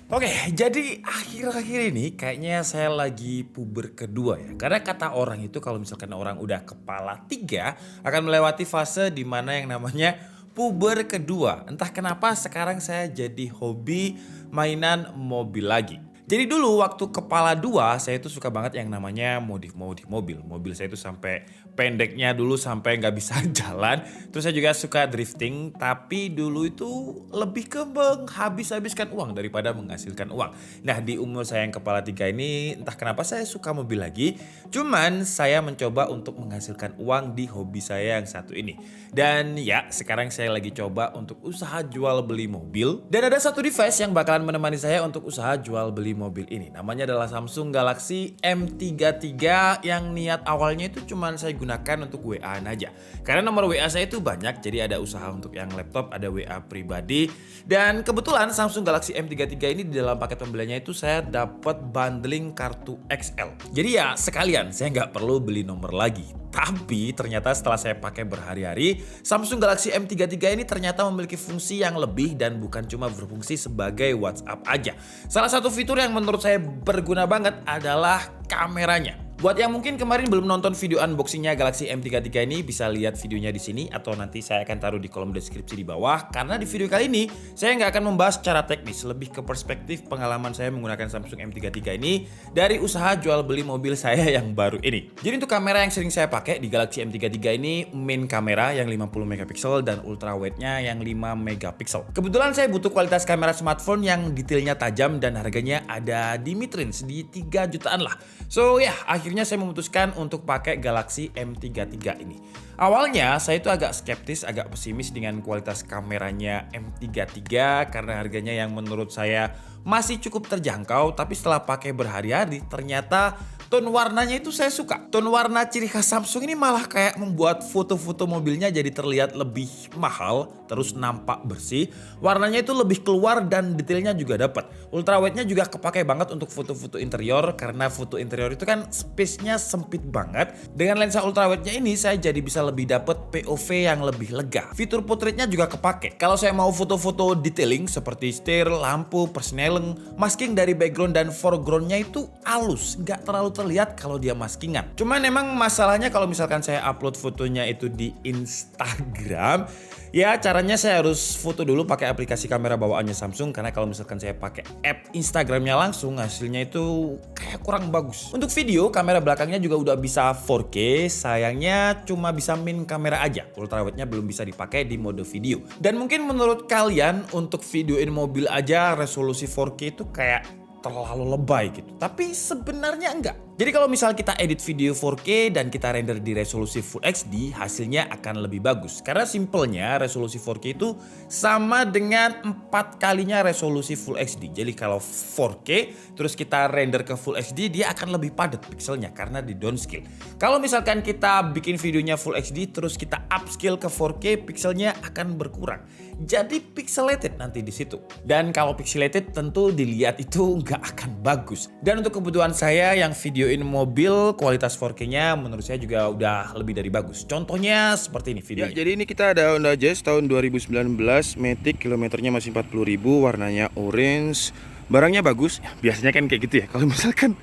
Oke, jadi akhir-akhir ini kayaknya saya lagi puber kedua ya. Karena kata orang itu kalau misalkan orang udah kepala tiga akan melewati fase di mana yang namanya puber kedua. Entah kenapa sekarang saya jadi hobi mainan mobil lagi. Jadi dulu waktu kepala dua saya itu suka banget yang namanya modif-modif mobil. Mobil saya itu sampai pendeknya dulu sampai nggak bisa jalan. Terus saya juga suka drifting, tapi dulu itu lebih ke menghabis-habiskan uang daripada menghasilkan uang. Nah di umur saya yang kepala tiga ini entah kenapa saya suka mobil lagi. Cuman saya mencoba untuk menghasilkan uang di hobi saya yang satu ini. Dan ya sekarang saya lagi coba untuk usaha jual beli mobil. Dan ada satu device yang bakalan menemani saya untuk usaha jual beli mobil ini. Namanya adalah Samsung Galaxy M33 yang niat awalnya itu cuman saya gunakan untuk WA-an aja. Karena nomor WA saya itu banyak, jadi ada usaha untuk yang laptop, ada WA pribadi. Dan kebetulan Samsung Galaxy M33 ini di dalam paket pembeliannya itu saya dapat bundling kartu XL. Jadi ya sekalian saya nggak perlu beli nomor lagi. Tapi ternyata setelah saya pakai berhari-hari, Samsung Galaxy M33 ini ternyata memiliki fungsi yang lebih dan bukan cuma berfungsi sebagai WhatsApp aja. Salah satu fitur yang menurut saya berguna banget adalah kameranya. Buat yang mungkin kemarin belum nonton video unboxingnya Galaxy M33 ini, bisa lihat videonya di sini atau nanti saya akan taruh di kolom deskripsi di bawah. Karena di video kali ini saya nggak akan membahas secara teknis, lebih ke perspektif pengalaman saya menggunakan Samsung M33 ini dari usaha jual beli mobil saya yang baru ini. Jadi untuk kamera yang sering saya pakai di Galaxy M33 ini, main kamera yang 50 megapiksel dan ultra wide-nya yang 5 megapiksel. Kebetulan saya butuh kualitas kamera smartphone yang detailnya tajam dan harganya ada di mid-range di 3 jutaan lah. So ya, akhirnya saya memutuskan untuk pakai Galaxy M33 ini. Awalnya saya itu agak skeptis, agak pesimis dengan kualitas kameranya M33 karena harganya yang menurut saya masih cukup terjangkau, tapi setelah pakai berhari-hari ternyata tone warnanya itu saya suka. Tone warna ciri khas Samsung ini malah kayak membuat foto-foto mobilnya jadi terlihat lebih mahal, terus nampak bersih. Warnanya itu lebih keluar dan detailnya juga dapat. Ultra wide-nya juga kepake banget untuk foto-foto interior karena foto interior itu kan space-nya sempit banget. Dengan lensa ultra wide-nya ini saya jadi bisa lebih dapat POV yang lebih lega. Fitur portraitnya juga kepake. Kalau saya mau foto-foto detailing seperti setir, lampu, persneleng, masking dari background dan foreground-nya itu halus, nggak terlalu terlihat kalau dia maskingan. Cuman emang masalahnya kalau misalkan saya upload fotonya itu di Instagram, ya caranya saya harus foto dulu pakai aplikasi kamera bawaannya Samsung, karena kalau misalkan saya pakai app Instagramnya langsung hasilnya itu kayak kurang bagus. Untuk video kamera belakangnya juga udah bisa 4K, sayangnya cuma bisa min kamera aja. Ultra wide-nya belum bisa dipakai di mode video. Dan mungkin menurut kalian untuk videoin mobil aja resolusi 4K itu kayak terlalu lebay gitu. Tapi sebenarnya enggak. Jadi kalau misal kita edit video 4K dan kita render di resolusi Full HD, hasilnya akan lebih bagus. Karena simpelnya resolusi 4K itu sama dengan 4 kalinya resolusi Full HD. Jadi kalau 4K terus kita render ke Full HD, dia akan lebih padat pixelnya karena di downscale. Kalau misalkan kita bikin videonya Full HD terus kita upscale ke 4K, pixelnya akan berkurang. Jadi pixelated nanti di situ. Dan kalau pixelated tentu dilihat itu nggak akan bagus. Dan untuk kebutuhan saya yang videoin mobil, kualitas 4K-nya menurut saya juga udah lebih dari bagus. Contohnya seperti ini videonya. Ya, jadi ini kita ada Honda Jazz tahun 2019, Matic, kilometernya masih 40.000, warnanya orange. Barangnya bagus, biasanya kan kayak gitu ya kalau misalkan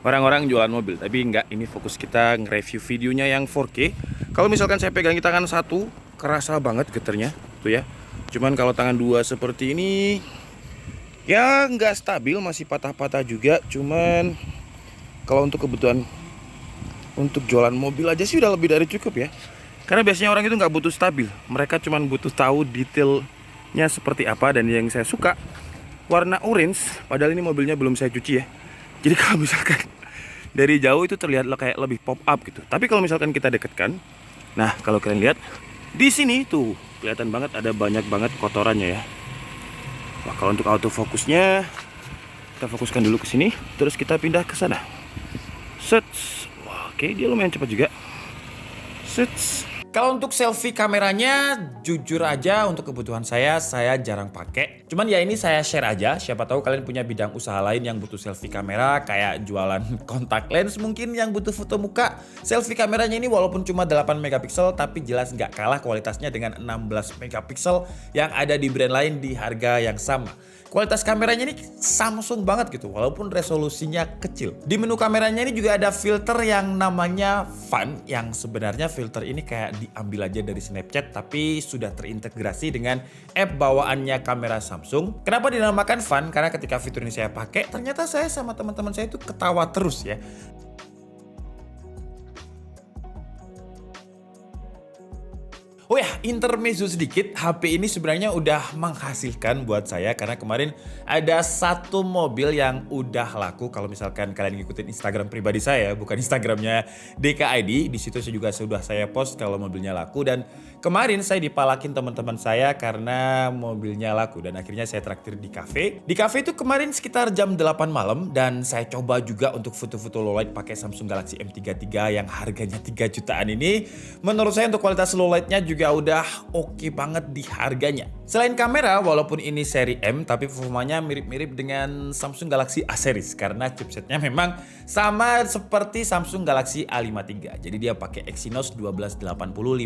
orang-orang jualan mobil. Tapi enggak, ini fokus kita nge-review videonya yang 4K. Kalau misalkan saya pegang di tangan satu, kerasa banget getarnya tuh ya. Cuman kalau tangan dua seperti ini, ya nggak stabil, masih patah-patah juga. Cuman kalau untuk kebutuhan untuk jualan mobil aja sih udah lebih dari cukup ya. Karena biasanya orang itu nggak butuh stabil, mereka cuma butuh tahu detailnya seperti apa. Dan yang saya suka warna orange, padahal ini mobilnya belum saya cuci ya. Jadi kalau misalkan dari jauh itu terlihat kayak lebih pop up gitu. Tapi kalau misalkan kita dekatkan, nah kalau kalian lihat di sini tuh kelihatan banget ada banyak banget kotorannya ya. Nah, kalau untuk autofokusnya kita fokuskan dulu ke sini, terus kita pindah ke sana. Set. Wah, oke, dia lumayan cepat juga. Set. Kalau untuk selfie kameranya, jujur aja untuk kebutuhan saya jarang pakai. Cuman ya ini saya share aja, siapa tahu kalian punya bidang usaha lain yang butuh selfie kamera, kayak jualan kontak lens mungkin yang butuh foto muka. Selfie kameranya ini walaupun cuma 8 megapiksel, tapi jelas nggak kalah kualitasnya dengan 16 megapiksel yang ada di brand lain di harga yang sama. Kualitas kameranya ini Samsung banget gitu, walaupun resolusinya kecil. Di menu kameranya ini juga ada filter yang namanya Fun, yang sebenarnya filter ini kayak diambil aja dari Snapchat tapi sudah terintegrasi dengan app bawaannya kamera Samsung. Kenapa dinamakan Fun? Karena ketika fitur ini saya pakai, ternyata saya sama teman-teman saya itu ketawa terus ya. Oh ya, intermezzo sedikit, HP ini sebenarnya udah menghasilkan buat saya karena kemarin ada satu mobil yang udah laku. Kalau misalkan kalian ngikutin Instagram pribadi saya, bukan Instagramnya DKID, di situ saya juga sudah saya post kalau mobilnya laku, dan kemarin saya dipalakin teman-teman saya karena mobilnya laku dan akhirnya saya traktir di kafe. Di kafe itu kemarin sekitar jam 8 malam dan saya coba juga untuk foto-foto low light pakai Samsung Galaxy M33 yang harganya 3 jutaan ini. Menurut saya untuk kualitas low lightnya juga udah oke banget di harganya. Selain kamera, walaupun ini seri M, tapi performanya mirip-mirip dengan Samsung Galaxy A series karena chipsetnya memang sama seperti Samsung Galaxy A53. Jadi dia pakai Exynos 1285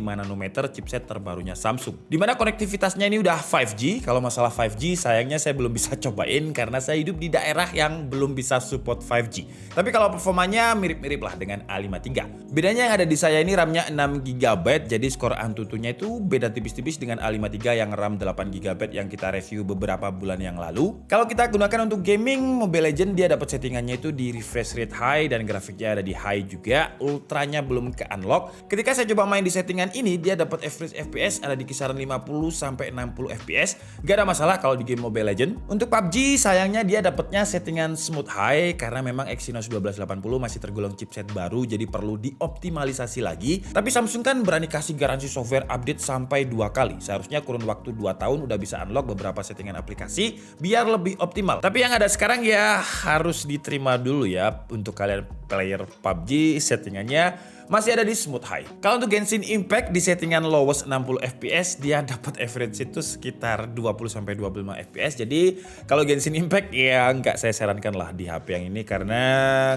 nanometer chipset terbarunya Samsung. Dimana konektivitasnya ini udah 5G. Kalau masalah 5G sayangnya saya belum bisa cobain karena saya hidup di daerah yang belum bisa support 5G. Tapi kalau performanya mirip-mirip lah dengan A53. Bedanya yang ada di saya ini RAM-nya 6GB, jadi skor Antutunya itu beda tipis-tipis dengan A53 yang RAM 8GB yang kita review beberapa bulan yang lalu. Kalau kita gunakan untuk gaming, Mobile Legends dia dapat settingannya itu di refresh rate high dan grafiknya ada di high juga. Ultranya belum ke unlock. Ketika saya coba main di settingan ini, dia dapat average FPS ada di kisaran 50 sampai 60 FPS. Gak ada masalah kalau di game Mobile Legends. Untuk PUBG sayangnya dia dapatnya settingan smooth high karena memang Exynos 1280 masih tergolong chipset baru, jadi perlu dioptimalisasi lagi. Tapi Samsung kan berani kasih garansi software update sampai 2 kali. Seharusnya kurun waktu 2 tahun udah bisa unlock beberapa settingan aplikasi biar lebih optimal. Tapi yang ada sekarang ya harus diterima dulu ya. Untuk kalian player PUBG settingannya masih ada di smooth high. Kalau untuk Genshin Impact di settingan lowest 60 fps dia dapat average itu sekitar 20 sampai 25 fps. Jadi kalau Genshin Impact ya nggak saya sarankan lah di HP yang ini karena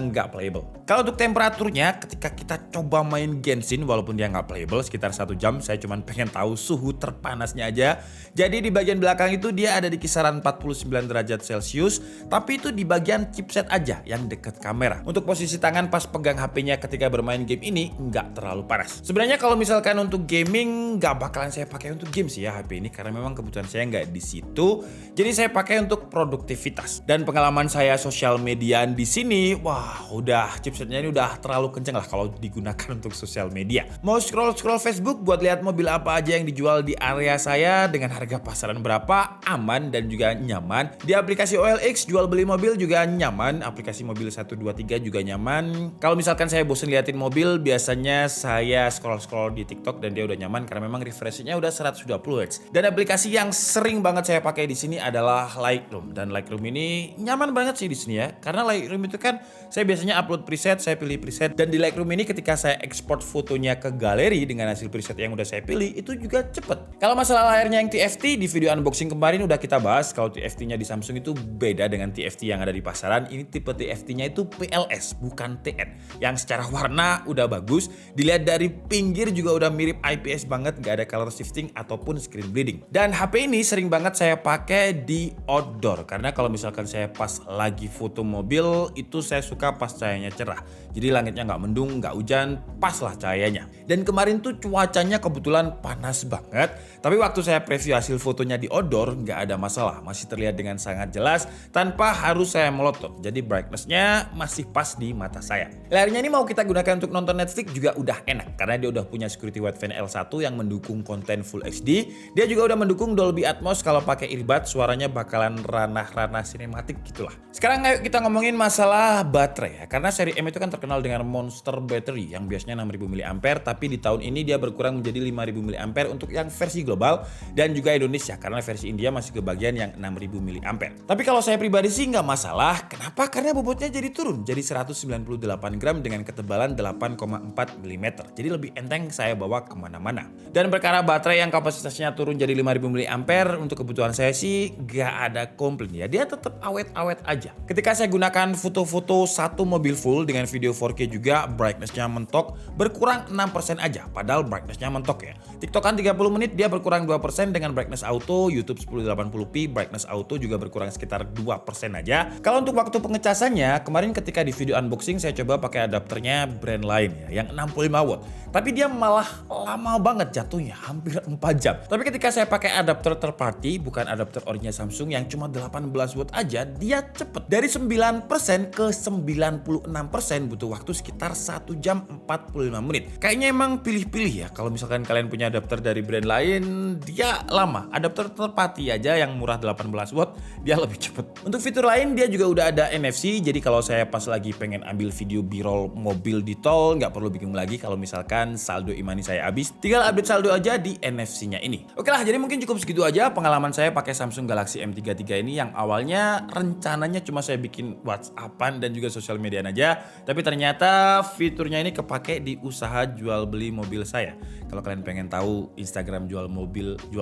nggak playable. Kalau untuk temperaturnya ketika kita coba main Genshin walaupun dia nggak playable sekitar 1 jam, saya cuma pengen tahu suhu terpanasnya aja. Jadi di bagian belakang itu dia ada di kisaran 49 derajat Celcius, tapi itu di bagian chipset aja yang dekat kamera. Untuk posisi tangan pas pegang HP-nya ketika bermain game ini nggak terlalu panas. Sebenarnya kalau misalkan untuk gaming nggak bakalan saya pakai untuk game sih ya HP ini karena memang kebutuhan saya nggak di situ. Jadi saya pakai untuk produktivitas. Dan pengalaman saya sosial mediaan di sini, wah udah chipsetnya ini udah terlalu kenceng lah kalau digunakan untuk sosial media. Mau scroll Facebook buat lihat mobil apa aja yang dijual di area saya dengan harga pasaran berapa, aman dan juga nyaman. Di aplikasi OLX jual beli mobil juga nyaman, aplikasi mobil 123 juga nyaman. Kalau misalkan saya bosen liatin mobil, biasanya saya scroll di TikTok dan dia udah nyaman karena memang refreshnya udah 120 Hz. Dan aplikasi yang sering banget saya pakai di sini adalah Lightroom, dan Lightroom ini nyaman banget sih di sini ya. Karena Lightroom itu kan saya biasanya upload preset, saya pilih preset, dan di Lightroom ini ketika saya ekspor fotonya ke galeri dengan hasil preset yang udah saya pilih itu juga cepet. Kalau masalah layarnya yang TFT di video unboxing kemarin udah kita bahas. Kalau TFT-nya di Samsung itu beda dengan TFT yang ada di pasaran. Ini tipe TFT-nya itu PLS bukan TN, yang secara warna udah bagus, dilihat dari pinggir juga udah mirip IPS banget, gak ada color shifting ataupun screen bleeding. Dan HP ini sering banget saya pakai di outdoor karena kalau misalkan saya pas lagi foto mobil itu saya suka pas cahayanya cerah, jadi langitnya nggak mendung, nggak hujan, pas lah cahayanya. Dan kemarin tuh cuacanya kebetulan panas banget, tapi waktu saya preview hasil fotonya di outdoor nggak ada masalah, masih terlihat dengan sangat jelas tanpa harus saya melotot, jadi brightness-nya masih pas di mata saya. Layarnya ini mau kita gunakan untuk nonton Netflix juga udah enak karena dia udah punya security wideband L1 yang mendukung konten Full HD. Dia juga udah mendukung Dolby Atmos, kalau pakai earbud suaranya bakalan ranah-ranah sinematik gitulah. Sekarang ayo kita ngomongin masalah baterai ya, karena seri M itu kan terkenal dengan monster battery yang biasanya 6000 mAh, tapi di tahun ini dia berkurang menjadi 5000 mAh untuk yang versi global dan juga Indonesia karena versi India masih kebagian yang 6000 mAh. Tapi kalau saya pribadi sih nggak masalah. Kenapa? Karena bobotnya jadi turun jadi 198 gram dengan ketebalan 8,4 mm. Jadi lebih enteng saya bawa kemana-mana. Dan perkara baterai yang kapasitasnya turun jadi 5000 mAh untuk kebutuhan saya sih gak ada komplain ya. Dia tetap awet-awet aja. Ketika saya gunakan foto-foto satu mobil full dengan video 4K juga, brightness-nya mentok, berkurang 6% aja, padahal brightness-nya mentok ya. TikTokan 30 menit dia berkurang 2% dengan brightness auto, YouTube 1080p brightness auto juga berkurang sekitar 2% aja. Kalau untuk waktu pengecasannya, kemarin ketika di video unboxing saya coba pakai adapternya brand lain ya, yang 65 watt. Tapi dia malah lama banget jatuhnya, hampir 4 jam. Tapi ketika saya pakai adapter third party, bukan adapter orinya Samsung yang cuma 18 watt aja, dia cepet. Dari 9% ke 96% butuh waktu sekitar 1 jam 45 menit. Kayaknya emang pilih-pilih ya, kalau misalkan kalian punya adapter dari brand lain, dia lama. Adapter third party aja yang murah 18 watt, dia lebih cepet. Untuk fitur lain, dia juga udah ada NFC, jadi kalau saya pas lagi pengen ambil video b-roll mobil di tol, nggak perlu bingung lagi kalau misalkan saldo e-money saya habis, tinggal update saldo aja di NFC-nya ini. Oke lah, jadi mungkin cukup segitu aja pengalaman saya pakai Samsung Galaxy M33 ini yang awalnya rencananya cuma saya bikin WhatsAppan dan juga sosial media aja, tapi ternyata fiturnya ini kepake di usaha jual beli mobil saya. Kalau kalian pengen tahu Instagram jual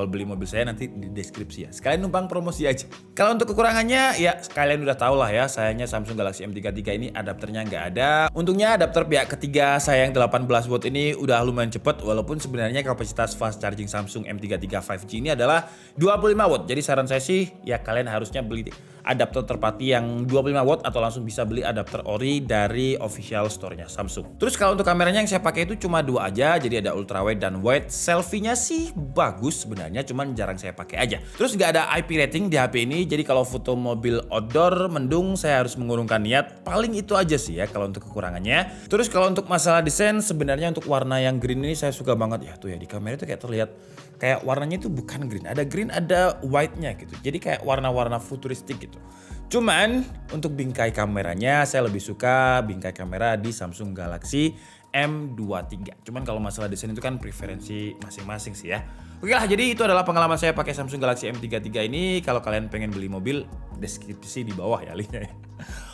beli mobil saya nanti di deskripsi ya. Sekalian numpang promosi aja. Kalau untuk kekurangannya ya kalian udah tahu lah ya, sayangnya Samsung Galaxy M33 ini adapternya nggak ada. Untungnya adapter pihak ketiga saya yang 18 watt ini udah lumayan cepet, walaupun sebenarnya kapasitas fast charging Samsung M33 5G ini adalah 25 watt. Jadi saran saya sih ya kalian harusnya beli adapter terpati yang 25 watt atau langsung bisa beli adapter ori dari official store-nya Samsung. Terus kalau untuk kameranya yang saya pakai itu cuma 2 aja, jadi ada ultra wide dan wide. Selfie-nya sih bagus sebenarnya, cuman jarang saya pakai aja. Terus nggak ada IP rating di HP ini, jadi kalau foto mobil outdoor mendung saya harus mengurungkan niat. Paling itu aja sih ya kalau untuk kekurangannya. Terus kalau untuk masalah desain, sebenarnya untuk warna yang green ini saya suka banget ya. Tuh ya di kamera itu kayak terlihat kayak warnanya itu bukan green, ada white-nya gitu. Jadi kayak warna-warna futuristik gitu. Cuman untuk bingkai kameranya saya lebih suka bingkai kamera di Samsung Galaxy M23. Cuman kalau masalah desain itu kan preferensi masing-masing sih ya. Oke lah, jadi itu adalah pengalaman saya pakai Samsung Galaxy M33 ini. Kalau kalian pengen beli mobil, deskripsi di bawah ya linknya.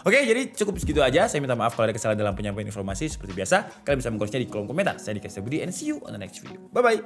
Oke, jadi cukup segitu aja. Saya minta maaf kalau ada kesalahan dalam penyampaian informasi. Seperti biasa, kalian bisa mengkoreksinya di kolom komentar. Saya Dika Budi and see you on the next video. Bye-bye.